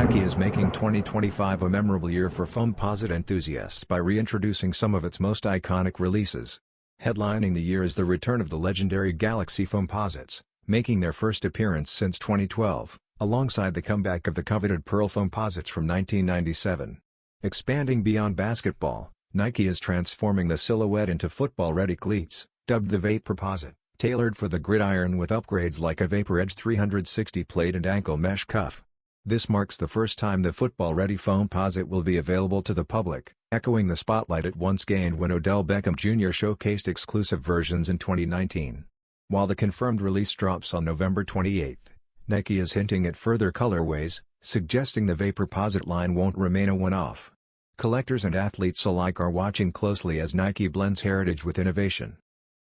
Nike is making 2025 a memorable year for Foamposite enthusiasts by reintroducing some of its most iconic releases. Headlining the year is the return of the legendary Galaxy Foamposites, making their first appearance since 2012, alongside the comeback of the coveted Pearl Foamposites from 1997. Expanding beyond basketball, Nike is transforming the silhouette into football-ready cleats, dubbed the Vaporposite, tailored for the gridiron with upgrades like a Vapor Edge 360 plate and ankle mesh cuff. This marks the first time the football-ready Foamposite will be available to the public, echoing the spotlight it once gained when Odell Beckham Jr. showcased exclusive versions in 2019. While the confirmed release drops on November 28, Nike is hinting at further colorways, suggesting the Vaporposite line won't remain a one-off. Collectors and athletes alike are watching closely as Nike blends heritage with innovation.